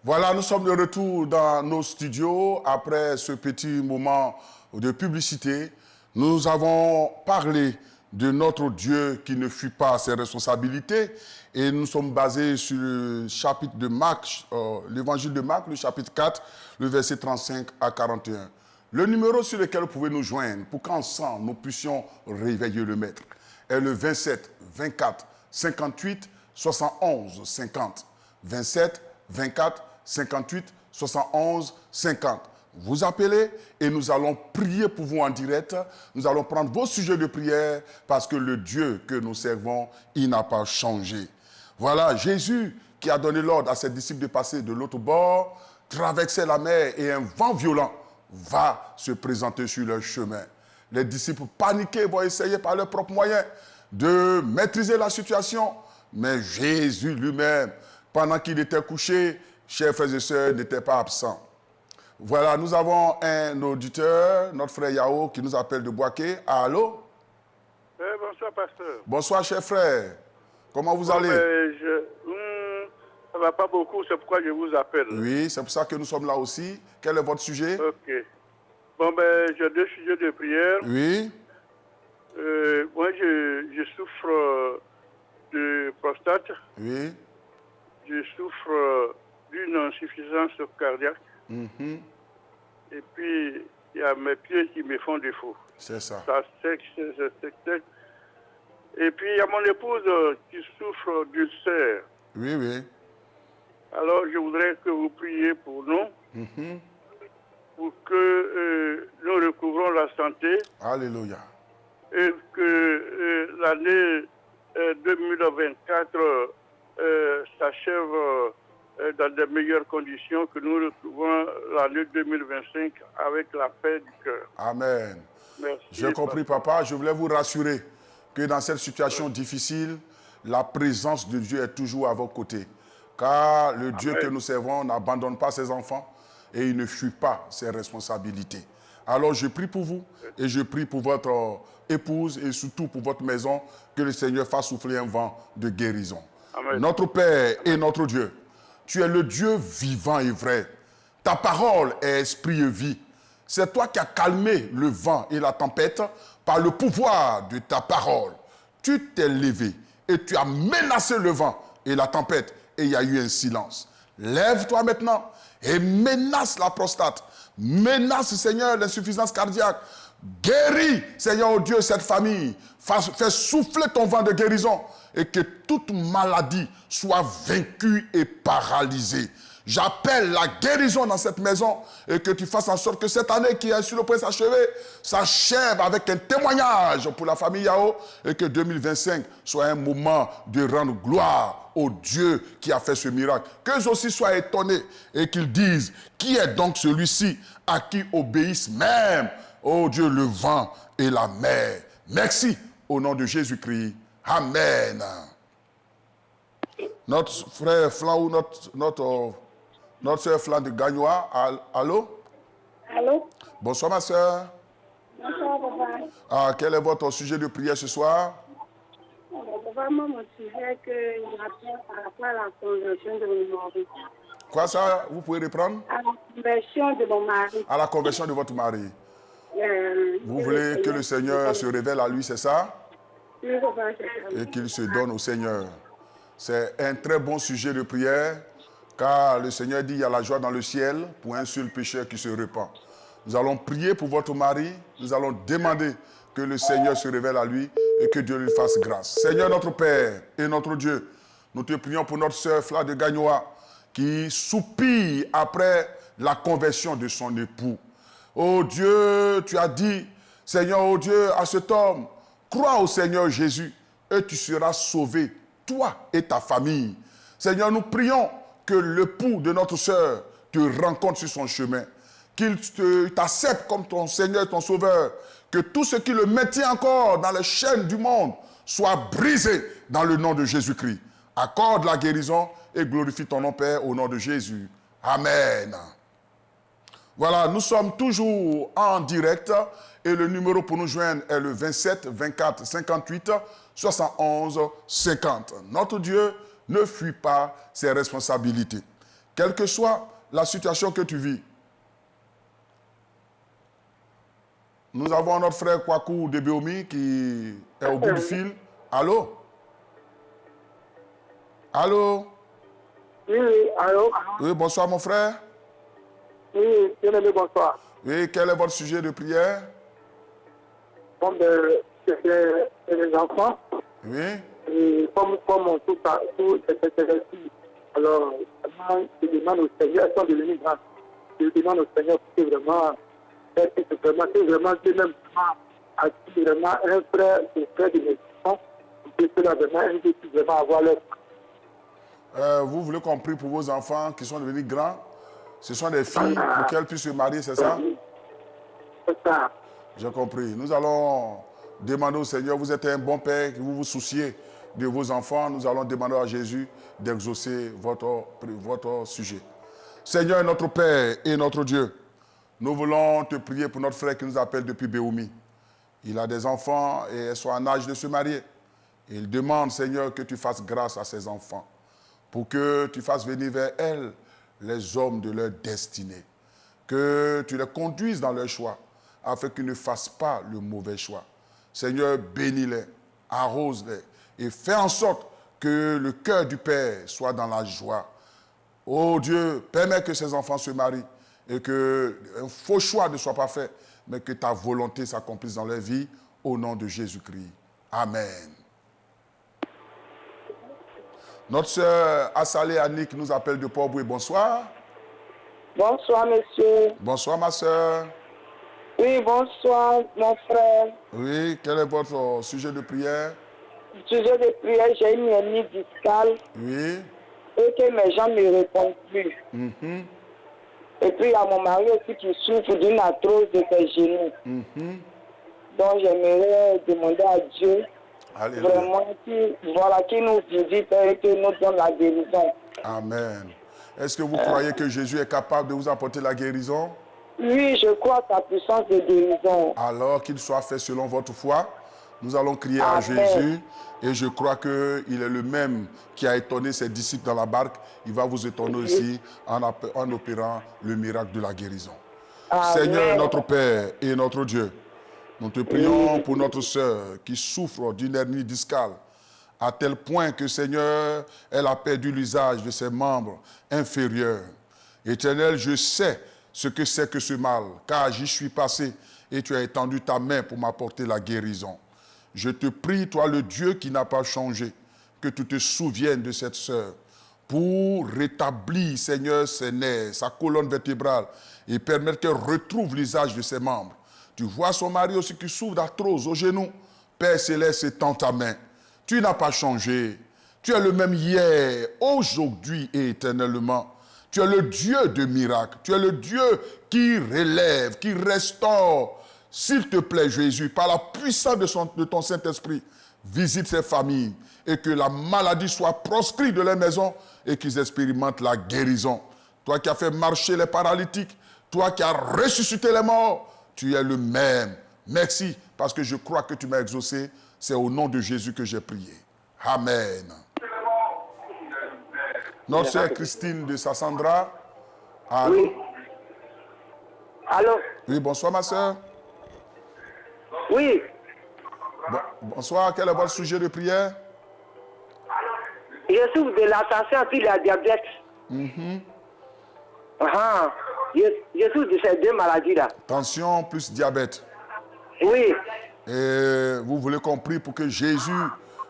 Speaker 1: Voilà, nous sommes de retour dans nos studios après ce petit moment de publicité. Nous avons parlé de notre Dieu qui ne fuit pas ses responsabilités et nous sommes basés sur le chapitre de Marc, l'évangile de Marc, le chapitre 4, le verset 35 à 41. Le numéro sur lequel vous pouvez nous joindre pour qu'ensemble nous puissions réveiller le Maître est le 27 24 58 71 50. 27 24 58 71 50. Vous appelez et nous allons prier pour vous en direct. Nous allons prendre vos sujets de prière parce que le Dieu que nous servons, il n'a pas changé. Voilà, Jésus qui a donné l'ordre à ses disciples de passer de l'autre bord, traverser la mer et un vent violent va se présenter sur leur chemin. Les disciples paniqués vont essayer par leurs propres moyens de maîtriser la situation, mais Jésus lui-même, pendant qu'il était couché, chers frères et sœurs, n'était pas absent. Voilà, nous avons un auditeur, notre frère Yao, qui nous appelle de Boaké. Allô?
Speaker 5: Bonsoir, pasteur.
Speaker 1: Bonsoir, cher frère. Comment vous allez?
Speaker 5: Ça ne va pas beaucoup, c'est pourquoi je vous appelle.
Speaker 1: Oui, c'est pour ça que nous sommes là aussi. Quel est votre sujet?
Speaker 5: Ok. Bon, j'ai 2 sujets de prière.
Speaker 1: Oui.
Speaker 5: Moi, je souffre de prostate.
Speaker 1: Oui.
Speaker 5: Je souffre d'une insuffisance cardiaque. Et puis, il y a mes pieds qui me font défaut.
Speaker 1: C'est ça.
Speaker 5: Ça sec. Et puis, il y a mon épouse qui souffre d'ulcère.
Speaker 1: Oui, oui.
Speaker 5: Alors, je voudrais que vous priez pour nous, pour que nous recouvrons la santé.
Speaker 1: Alléluia.
Speaker 5: Et que l'année 2024 s'achève dans de meilleures conditions, que nous retrouvons l'année 2025 avec la paix du cœur.
Speaker 1: Amen.
Speaker 5: Merci.
Speaker 1: J'ai compris, papa. Je voulais vous rassurer que dans cette situation difficile, la présence de Dieu est toujours à vos côtés. Car le Dieu que nous servons n'abandonne pas ses enfants et il ne fuit pas ses responsabilités. Alors je prie pour vous et je prie pour votre épouse et surtout pour votre maison, que le Seigneur fasse souffler un vent de guérison.
Speaker 5: Amen.
Speaker 1: Notre Père et notre Dieu, tu es le Dieu vivant et vrai. Ta parole est esprit et vie. C'est toi qui as calmé le vent et la tempête par le pouvoir de ta parole. Tu t'es levé et tu as menacé le vent et la tempête et il y a eu un silence. Lève-toi maintenant et menace la prostate. Menace, Seigneur, l'insuffisance cardiaque. Guéris, Seigneur, oh Dieu, cette famille. Fais souffler ton vent de guérison et que toute maladie soit vaincue et paralysée. J'appelle la guérison dans cette maison et que tu fasses en sorte que cette année qui est sur le point de s'achever s'achève avec un témoignage pour la famille Yao et que 2025 soit un moment de rendre gloire au Dieu qui a fait ce miracle. Qu'eux aussi soient étonnés et qu'ils disent, qui est donc celui-ci à qui obéissent même, oh Dieu, le vent et la mer. Merci au nom de Jésus-Christ. Amen. Notre frère Flan ou notre soeur Flan de Gagnois, allô?
Speaker 6: Allô?
Speaker 1: Bonsoir ma soeur.
Speaker 6: Bonsoir, papa.
Speaker 1: Ah, quel est votre sujet de prière ce soir?
Speaker 6: Papa, moi, mon sujet que j'appelle par rapport à la conversion de mon mari.
Speaker 1: Quoi ça? Vous pouvez reprendre?
Speaker 6: À la conversion de mon mari.
Speaker 1: À la conversion de votre mari. Vous voulez que le Seigneur se révèle à lui, c'est ça?
Speaker 6: Oui, papa, c'est ça.
Speaker 1: Et qu'il se donne au Seigneur. C'est un très bon sujet de prière, car le Seigneur dit, il y a la joie dans le ciel pour un seul pécheur qui se repent. Nous allons prier pour votre mari, nous allons demander que le Seigneur se révèle à lui et que Dieu lui fasse grâce. Seigneur notre Père et notre Dieu, nous te prions pour notre sœur Fla de Gagnois, qui soupire après la conversion de son époux. Oh Dieu, tu as dit, Seigneur, oh Dieu, à cet homme, crois au Seigneur Jésus et tu seras sauvé, toi et ta famille. Seigneur, nous prions que l'époux de notre sœur te rencontre sur son chemin, qu'il t'accepte comme ton Seigneur et ton Sauveur, que tout ce qui le maintient encore dans les chaînes du monde soit brisé dans le nom de Jésus-Christ. Accorde la guérison et glorifie ton nom, Père, au nom de Jésus. Amen. Voilà, nous sommes toujours en direct et le numéro pour nous joindre est le 27 24 58 71 50. Notre Dieu ne fuit pas ses responsabilités. quelle que soit la situation que tu vis. Nous avons notre frère Kwaku de Beomi qui est au bout du fil. Allô? Allô?
Speaker 7: Oui, allô?
Speaker 1: Oui, bonsoir mon frère.
Speaker 7: Oui, bien-aimé, bonsoir.
Speaker 1: Oui, quel est votre sujet de prière?
Speaker 7: Bon, c'est les enfants.
Speaker 1: Oui.
Speaker 7: Et comme tout c'est réussi. Alors, vraiment, je demande au Seigneur, elles sont devenues grandes. Je demande au Seigneur pour que vraiment, c'est vraiment Dieu-même a dit vraiment un frère auprès de mes enfants, pour que cela vraiment, un jour, puisse vraiment avoir leur.
Speaker 1: Vous voulez qu'on prie pour vos enfants qui sont devenus grands? Ce sont des filles pour qu'elles puissent se marier, c'est ça?
Speaker 7: C'est ça.
Speaker 1: J'ai compris. Nous allons demander au Seigneur, vous êtes un bon père, que vous vous souciez de vos enfants. Nous allons demander à Jésus d'exaucer votre sujet. Seigneur, notre Père et notre Dieu, nous voulons te prier pour notre frère qui nous appelle depuis Beoumi. Il a des enfants et elles sont en âge de se marier. Il demande, Seigneur, que tu fasses grâce à ses enfants, pour que tu fasses venir vers elles les hommes de leur destinée, que tu les conduises dans leur choix, afin qu'ils ne fassent pas le mauvais choix. Seigneur, bénis-les, arrose-les et fais en sorte que le cœur du Père soit dans la joie. Oh Dieu, permets que ces enfants se marient et qu'un faux choix ne soit pas fait, mais que ta volonté s'accomplisse dans leur vie, au nom de Jésus-Christ. Amen. Notre sœur Assalé Annick nous appelle de Port-Boué. Bonsoir.
Speaker 8: Bonsoir, monsieur.
Speaker 1: Bonsoir, ma sœur.
Speaker 8: Oui, bonsoir, mon frère.
Speaker 1: Oui, quel est votre sujet de prière?
Speaker 8: Sujet de prière, j'ai une hernie discale
Speaker 1: Oui.
Speaker 8: et que mes gens ne me répondent plus. Et puis, il y a mon mari aussi qui souffre d'une arthrose de ses genoux. Donc, j'aimerais demander à Dieu
Speaker 1: Alléluia.
Speaker 8: vraiment qu'il nous visite et qu'il nous donne la guérison.
Speaker 1: Amen. Est-ce que vous croyez que Jésus est capable de vous apporter la guérison?
Speaker 8: Oui, je crois à sa puissance de guérison.
Speaker 1: Alors qu'il soit fait selon votre foi. Nous allons crier à
Speaker 8: Amen.
Speaker 1: Jésus et je crois qu'il est le même qui a étonné ses disciples dans la barque. Il va vous étonner aussi en opérant le miracle de la guérison.
Speaker 8: Amen.
Speaker 1: Seigneur, notre Père et notre Dieu, nous te prions pour notre sœur qui souffre d'une hernie discale à tel point que, Seigneur, elle a perdu l'usage de ses membres inférieurs. Éternel, je sais ce que c'est que ce mal, car j'y suis passé et tu as étendu ta main pour m'apporter la guérison. Je te prie, toi le Dieu qui n'a pas changé, que tu te souviennes de cette sœur pour rétablir, Seigneur, ses nerfs, sa colonne vertébrale et permettre qu'elle retrouve l'usage de ses membres. Tu vois son mari aussi qui souffre d'arthrose au genou. Père Céleste, étends ta main. Tu n'as pas changé. Tu es le même hier, aujourd'hui et éternellement. Tu es le Dieu de miracles. Tu es le Dieu qui relève, qui restaure. S'il te plaît, Jésus, par la puissance de ton Saint-Esprit, visite ces familles et que la maladie soit proscrite de leur maison et qu'ils expérimentent la guérison. Toi qui as fait marcher les paralytiques, toi qui as ressuscité les morts, tu es le même. Merci parce que je crois que tu m'as exaucé. C'est au nom de Jésus que j'ai prié. Amen. Notre sœur Christine de Sassandra. Allô?
Speaker 8: Oui. Allô?
Speaker 1: Oui, bonsoir ma sœur.
Speaker 8: Oui.
Speaker 1: Bonsoir, quel est votre sujet de prière?
Speaker 8: Je souffre de la tension puis la diabète. Je souffre de ces deux maladies-là.
Speaker 1: Tension plus diabète.
Speaker 8: Oui.
Speaker 1: Et vous voulez qu'on prie pour que Jésus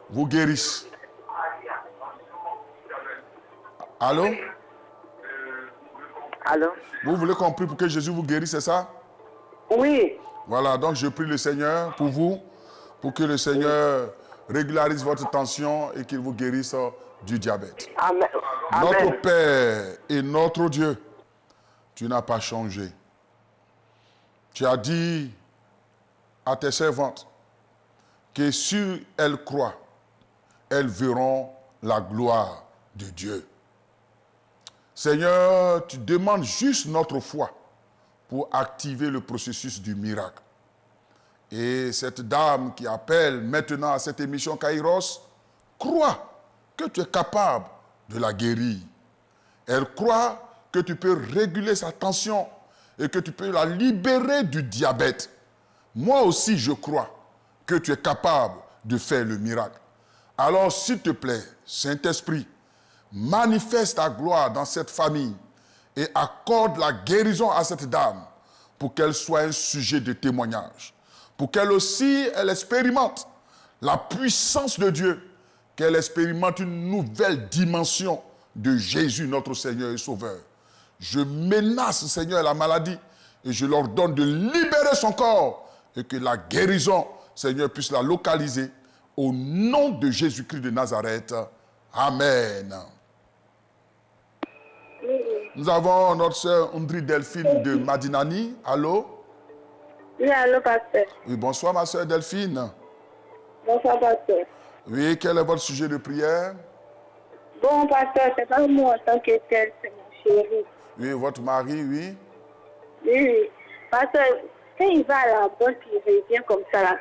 Speaker 1: vous guérisse? Allô?
Speaker 8: Allô?
Speaker 1: Vous voulez qu'on prie pour que Jésus vous guérisse, c'est ça?
Speaker 8: Oui.
Speaker 1: Voilà, donc je prie le Seigneur pour vous, pour que le Seigneur régularise votre tension et qu'il vous guérisse du diabète.
Speaker 8: Amen.
Speaker 1: Notre
Speaker 8: Amen.
Speaker 1: Père et notre Dieu, tu n'as pas changé. Tu as dit à tes servantes que si elles croient, elles verront la gloire de Dieu. Seigneur, tu demandes juste notre foi pour activer le processus du miracle. Et cette dame qui appelle maintenant à cette émission Kairos, croit que tu es capable de la guérir. Elle croit que tu peux réguler sa tension et que tu peux la libérer du diabète. Moi aussi, je crois que tu es capable de faire le miracle. Alors, s'il te plaît, Saint-Esprit, manifeste ta gloire dans cette famille et accorde la guérison à cette dame pour qu'elle soit un sujet de témoignage, pour qu'elle aussi, elle expérimente la puissance de Dieu, qu'elle expérimente une nouvelle dimension de Jésus, notre Seigneur et Sauveur. Je menace, Seigneur, la maladie et je leur donne de libérer son corps et que la guérison, Seigneur, puisse la localiser au nom de Jésus-Christ de Nazareth. Amen. Nous avons notre sœur Ondri Delphine de Madinani. Allô?
Speaker 6: Oui, allô, pasteur.
Speaker 1: Oui, bonsoir ma sœur Delphine.
Speaker 6: Bonsoir, pasteur.
Speaker 1: Oui, quel est votre sujet de prière?
Speaker 6: Bon, pasteur, c'est pas moi en tant que tel, c'est mon chéri.
Speaker 1: Oui, votre mari, oui.
Speaker 6: Oui. Pasteur, quand il va à la banque, il revient comme ça, là.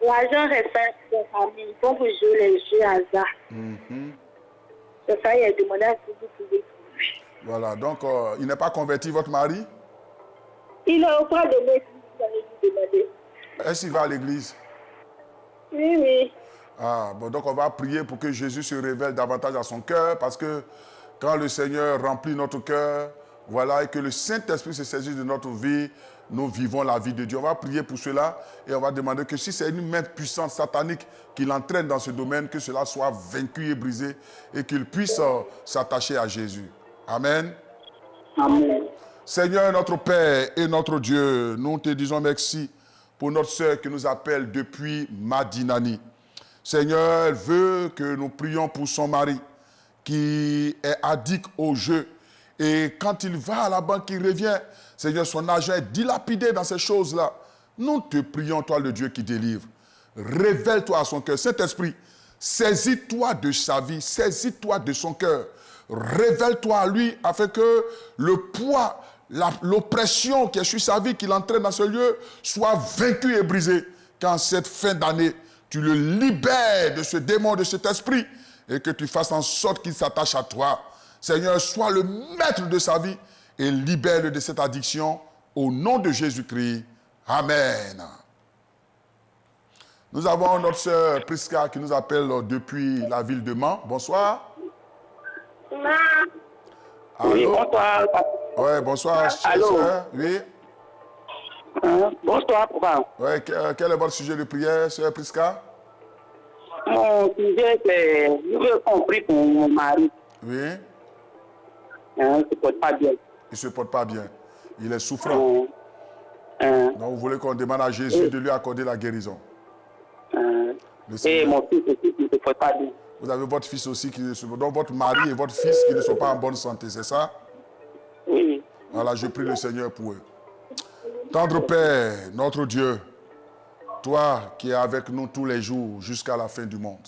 Speaker 6: L'argent reste dans sa famille. Ils vont vous jouer les jeux hasard. C'est ça, il a demandé à ce que vous pouvez pour lui.
Speaker 1: Voilà, donc il n'est pas converti, votre mari?
Speaker 6: Il est au point de l'église, vous allez lui demander.
Speaker 1: Est-ce qu'il va à l'église?
Speaker 6: Oui, oui.
Speaker 1: Ah, bon, donc on va prier pour que Jésus se révèle davantage à son cœur, parce que quand le Seigneur remplit notre cœur, voilà, et que le Saint-Esprit se saisit de notre vie, nous vivons la vie de Dieu. On va prier pour cela et on va demander que si c'est une main puissante satanique qui l'entraîne dans ce domaine, que cela soit vaincu et brisé et qu'il puisse s'attacher à Jésus. Amen.
Speaker 6: Amen.
Speaker 1: Seigneur, notre Père et notre Dieu, nous te disons merci pour notre sœur qui nous appelle depuis Madinani. Seigneur, elle veut que nous prions pour son mari qui est addict au jeu. Et quand il va à la banque, il revient. Seigneur, son argent est dilapidé dans ces choses-là. Nous te prions, toi le Dieu qui délivre. Révèle-toi à son cœur. Saint-Esprit, saisis-toi de sa vie, saisis-toi de son cœur. Révèle-toi à lui afin que le poids, l'oppression qui est sur sa vie, qui l'entraîne dans ce lieu, soit vaincu et brisé. Qu'en cette fin d'année, tu le libères de ce démon, de cet esprit, et que tu fasses en sorte qu'il s'attache à toi. Seigneur, sois le maître de sa vie et libère-le de cette addiction au nom de Jésus-Christ. Amen. Nous avons notre sœur Prisca qui nous appelle depuis la ville de Mans. Bonsoir. Allô?
Speaker 8: Oui, bonsoir.
Speaker 1: Oui, bonsoir, chère
Speaker 8: Allô?
Speaker 1: sœur. Oui.
Speaker 8: Bonsoir, papa.
Speaker 1: Ouais, quel est votre sujet de prière, sœur Prisca?
Speaker 8: Mon sujet, c'est, je veux compris pour mon mari.
Speaker 1: Oui.
Speaker 8: Il ne se porte pas bien.
Speaker 1: Il ne se porte pas bien. Il est souffrant. Donc vous voulez qu'on demande à Jésus de lui accorder la guérison. Le
Speaker 8: Et
Speaker 1: Seigneur.
Speaker 8: mon fils aussi qui ne se porte pas bien.
Speaker 1: Vous avez votre fils aussi qui ne se porte. Donc votre mari et votre fils qui ne sont pas en bonne santé, c'est ça?
Speaker 8: Oui.
Speaker 1: Voilà, je prie le Seigneur pour eux. Tendre Père, notre Dieu, toi qui es avec nous tous les jours jusqu'à la fin du monde,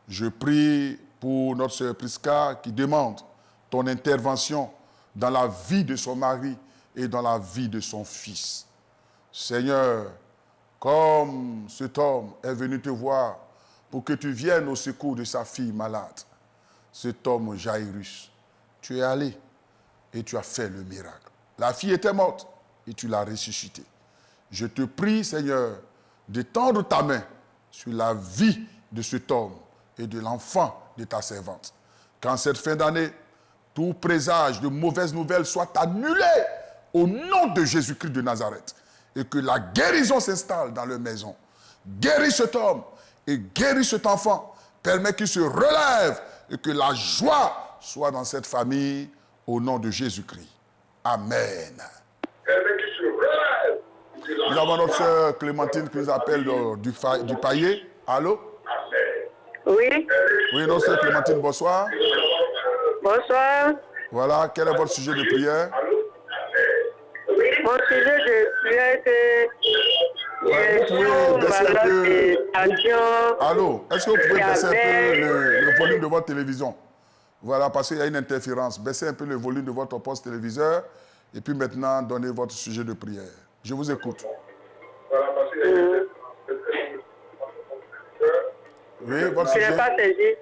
Speaker 1: je prie pour notre sœur Prisca qui demande ton intervention dans la vie de son mari et dans la vie de son fils. Seigneur, comme cet homme est venu te voir pour que tu viennes au secours de sa fille malade, cet homme Jairus, tu es allé et tu as fait le miracle. La fille était morte et tu l'as ressuscitée. Je te prie, Seigneur, de tendre ta main sur la vie de cet homme et de l'enfant de ta servante. Qu'en cette fin d'année, tout présage de mauvaises nouvelles soit annulé au nom de Jésus-Christ de Nazareth et que la guérison s'installe dans leur maison. Guéris cet homme et guéris cet enfant. Permets qu'il se relève et que la joie soit dans cette famille au nom de Jésus-Christ. Amen. Nous avons notre sœur Clémentine qui nous appelle du Paillet. Allô?
Speaker 6: Oui.
Speaker 1: Oui, notre sœur Clémentine, bonsoir.
Speaker 6: Bonsoir.
Speaker 1: Voilà, quel est votre sujet de prière?
Speaker 6: Mon sujet de prière, c'est...
Speaker 1: Ouais, vous pouvez baisser un peu... Allô, est-ce que vous pouvez baisser un peu le volume de votre télévision? Voilà, parce qu'il y a une interférence. Baissez un peu le volume de votre poste téléviseur et puis maintenant, donnez votre sujet de prière. Je vous écoute. Oui, votre sujet.
Speaker 6: Je n'ai pas saisi.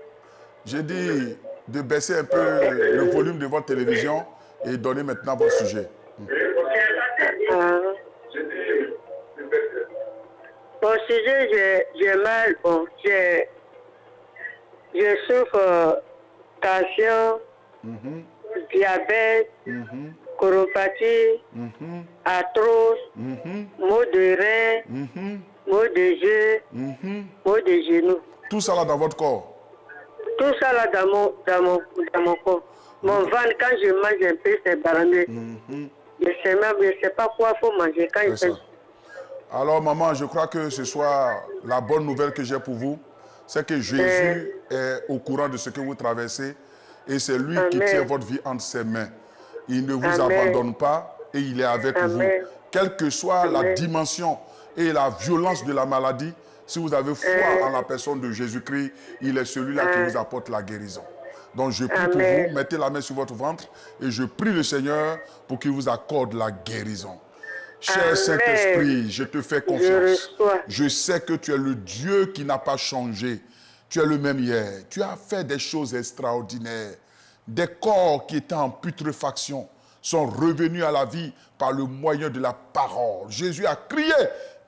Speaker 1: J'ai dit, de baisser un peu le volume de votre télévision et donner maintenant votre sujet.
Speaker 6: Mon sujet, j'ai mal, bon, je souffre tension, diabète, colopathie, arthrose, maux de rein, maux de jeu, maux de genoux.
Speaker 1: Tout ça là dans votre corps.
Speaker 6: Tout ça là dans mon corps. Mon ventre, quand je mange un peu, c'est ballonné. Je sais pas quoi faut manger quand il
Speaker 1: C'est
Speaker 6: fait.
Speaker 1: ça. Alors maman, je crois que ce soit la bonne nouvelle que j'ai pour vous. C'est que Jésus est au courant de ce que vous traversez et c'est lui qui tient votre vie entre ses mains. Il ne vous abandonne pas et il est avec vous. Quelle que soit la dimension et la violence de la maladie, si vous avez foi en la personne de Jésus-Christ, il est celui-là qui vous apporte la guérison. Donc je prie pour vous, mettez la main sur votre ventre et je prie le Seigneur pour qu'il vous accorde la guérison. Cher Saint-Esprit, je te fais confiance. Je sais que tu es le Dieu qui n'a pas changé. Tu es le même hier. Tu as fait des choses extraordinaires. Des corps qui étaient en putréfaction sont revenus à la vie par le moyen de la parole. Jésus a crié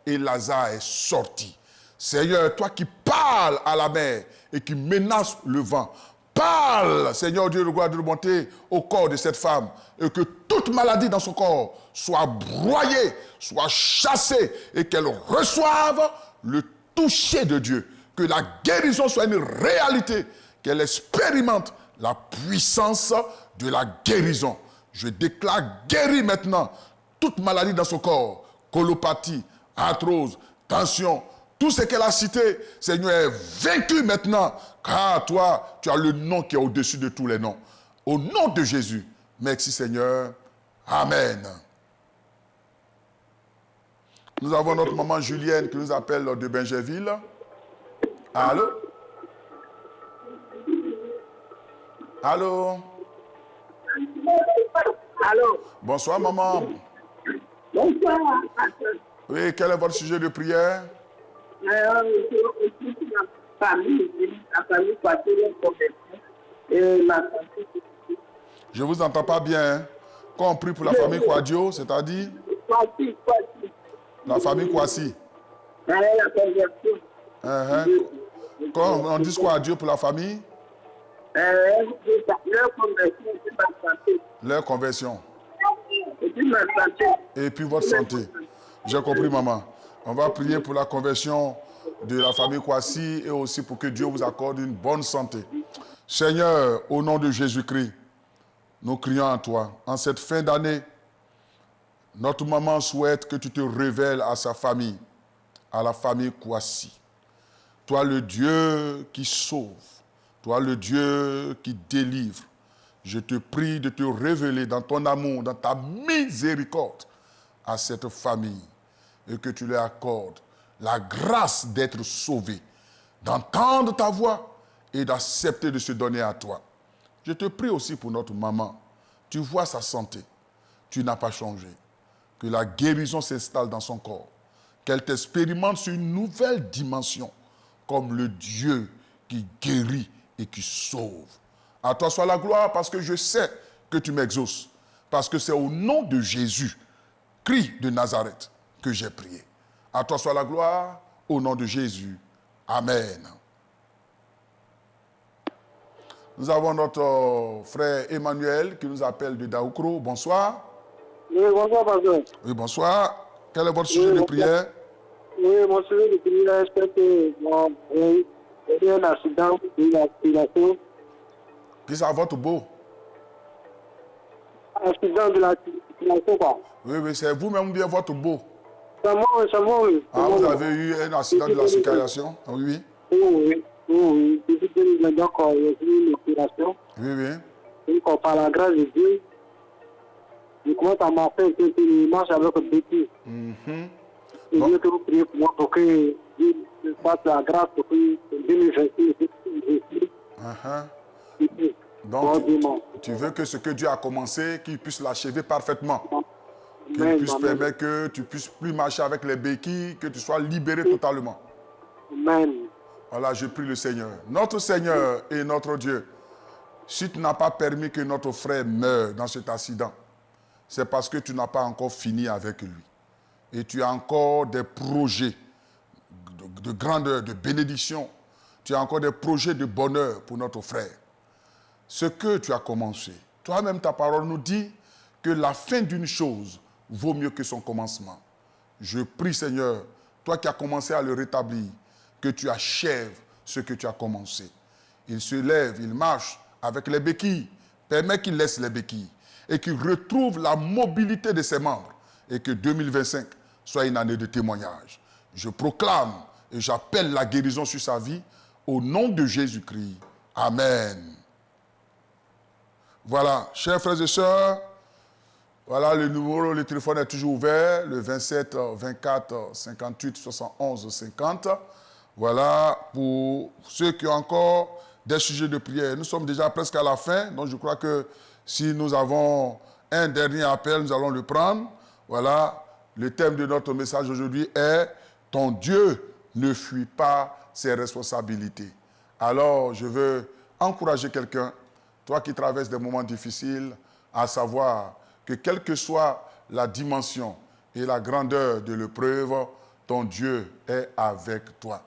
Speaker 1: et Lazare est sorti. Seigneur, toi qui parles à la mer et qui menaces le vent, parle, Seigneur Dieu de gloire de bonté, au corps de cette femme et que toute maladie dans son corps soit broyée, soit chassée et qu'elle reçoive le toucher de Dieu. Que la guérison soit une réalité, qu'elle expérimente la puissance de la guérison. Je déclare guéri maintenant toute maladie dans son corps, colopathie, arthrose, tension, tout ce qu'elle a cité, Seigneur, est vaincu maintenant, car toi, tu as le nom qui est au-dessus de tous les noms. Au nom de Jésus, merci Seigneur. Amen. Nous avons notre maman Julienne qui nous appelle de Bingerville. Allô? Allô?
Speaker 6: Allô?
Speaker 1: Bonsoir maman.
Speaker 6: Bonsoir.
Speaker 1: Oui, quel est votre sujet de prière?
Speaker 6: La famille et ma santé.
Speaker 1: Je ne vous entends pas bien. Hein? Quand on prie pour la famille Kouadio, c'est-à-dire? La famille Kouassi.
Speaker 6: La conversion.
Speaker 1: Quand on dit quoi à Dieu pour la famille?
Speaker 6: Leur conversion, c'est ma santé.
Speaker 1: Leur conversion.
Speaker 6: Et puis ma santé.
Speaker 1: Et puis votre santé. J'ai compris, maman. On va prier pour la conversion de la famille Kouassi et aussi pour que Dieu vous accorde une bonne santé. Seigneur, au nom de Jésus-Christ, nous crions à toi. En cette fin d'année, notre maman souhaite que tu te révèles à sa famille, à la famille Kouassi. Toi le Dieu qui sauve, toi le Dieu qui délivre. Je te prie de te révéler dans ton amour, dans ta miséricorde à cette famille et que tu leur accordes la grâce d'être sauvé, d'entendre ta voix et d'accepter de se donner à toi. Je te prie aussi pour notre maman. Tu vois sa santé. Tu n'as pas changé. Que la guérison s'installe dans son corps. Qu'elle t'expérimente sur une nouvelle dimension comme le Dieu qui guérit et qui sauve. À toi soit la gloire parce que je sais que tu m'exauces. Parce que c'est au nom de Jésus, Christ de Nazareth, que j'ai prié. À toi soit la gloire, au nom de Jésus. Amen. Nous avons notre frère Emmanuel qui nous appelle de Daoukro. Bonsoir.
Speaker 7: Oui, bonsoir, pasteur.
Speaker 1: Oui, bonsoir. Quel est votre sujet de prière?
Speaker 7: Oui, mon sujet de prière, c'est que il y a un accident, une aspiration.
Speaker 1: Qui ça, votre beau?
Speaker 7: Accident de l'aspiration, quoi.
Speaker 1: Oui, oui, c'est vous-même ou bien votre beau?
Speaker 7: C'est moi, oui.
Speaker 1: Ah, vous avez eu un accident de la circulation? Oui, oui.
Speaker 7: Oui. Depuis 2022, il y a eu une opération.
Speaker 1: Oui, oui.
Speaker 7: Et par la grâce de Dieu, je commence à marcher un peu, je marche avec un béquille. Et Dieu que vous priez pour moi pour que Dieu fasse la grâce pour que 2026,
Speaker 1: Donc, tu veux que ce que Dieu a commencé, qu'il puisse l'achever parfaitement. Qu'il puisse permettre que tu puisses plus marcher avec les béquilles, que tu sois libéré totalement.
Speaker 7: Amen.
Speaker 1: Voilà, je prie le Seigneur. Notre Seigneur et notre Dieu, Si tu n'as pas permis que notre frère meure dans cet accident, c'est parce que tu n'as pas encore fini avec lui. Et tu as encore des projets de grandeur, de bénédiction. Tu as encore des projets de bonheur pour notre frère. Ce que tu as commencé, toi-même ta parole nous dit que la fin d'une chose vaut mieux que son commencement. Je prie, Seigneur, toi qui as commencé à le rétablir, que tu achèves ce que tu as commencé. Il se lève, il marche avec les béquilles. Permets qu'il laisse les béquilles et qu'il retrouve la mobilité de ses membres et que 2025 soit une année de témoignage. Je proclame et j'appelle la guérison sur sa vie au nom de Jésus-Christ. Amen. Voilà, chers frères et sœurs, voilà le numéro, le téléphone est toujours ouvert, le 27 24 58 71 50. Voilà, pour ceux qui ont encore des sujets de prière. Nous sommes déjà presque à la fin, donc je crois que si nous avons un dernier appel, nous allons le prendre. Voilà, le thème de notre message aujourd'hui est « Ton Dieu ne fuit pas ses responsabilités ». Alors, je veux encourager quelqu'un, toi qui traverses des moments difficiles, à savoir que quelle que soit la dimension et la grandeur de l'épreuve, ton Dieu est avec toi.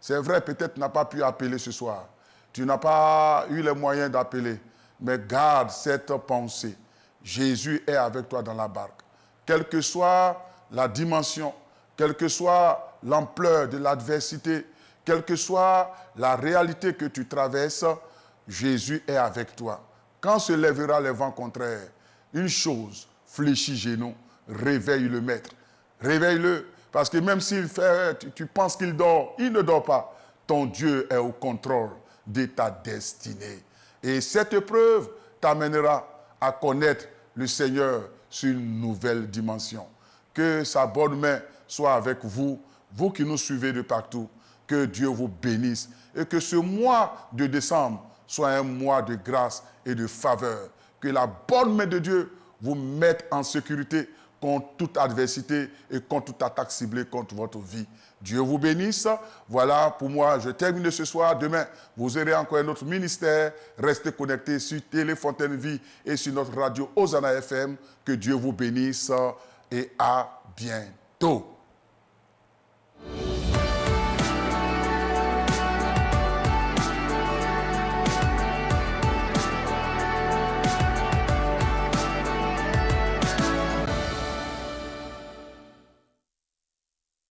Speaker 1: C'est vrai, peut-être tu n'as pas pu appeler ce soir. Tu n'as pas eu les moyens d'appeler. Mais garde cette pensée. Jésus est avec toi dans la barque. Quelle que soit la dimension, quelle que soit l'ampleur de l'adversité, quelle que soit la réalité que tu traverses, Jésus est avec toi. Quand se lèvera les vents contraires, une chose, fléchis genoux, réveille le maître. Réveille-le, parce que même s'il fait, tu penses qu'il dort, il ne dort pas. Ton Dieu est au contrôle de ta destinée. Et cette épreuve t'amènera à connaître le Seigneur sur une nouvelle dimension. Que sa bonne main soit avec vous, vous qui nous suivez de partout. Que Dieu vous bénisse et que ce mois de décembre soit un mois de grâce et de faveur. Que la bonne main de Dieu vous mette en sécurité contre toute adversité et contre toute attaque ciblée contre votre vie. Dieu vous bénisse. Voilà, pour moi, je termine ce soir. Demain, vous aurez encore un autre ministère. Restez connectés sur Télé Fontaine Vie et sur notre radio Hosanna FM. Que Dieu vous bénisse et à bientôt.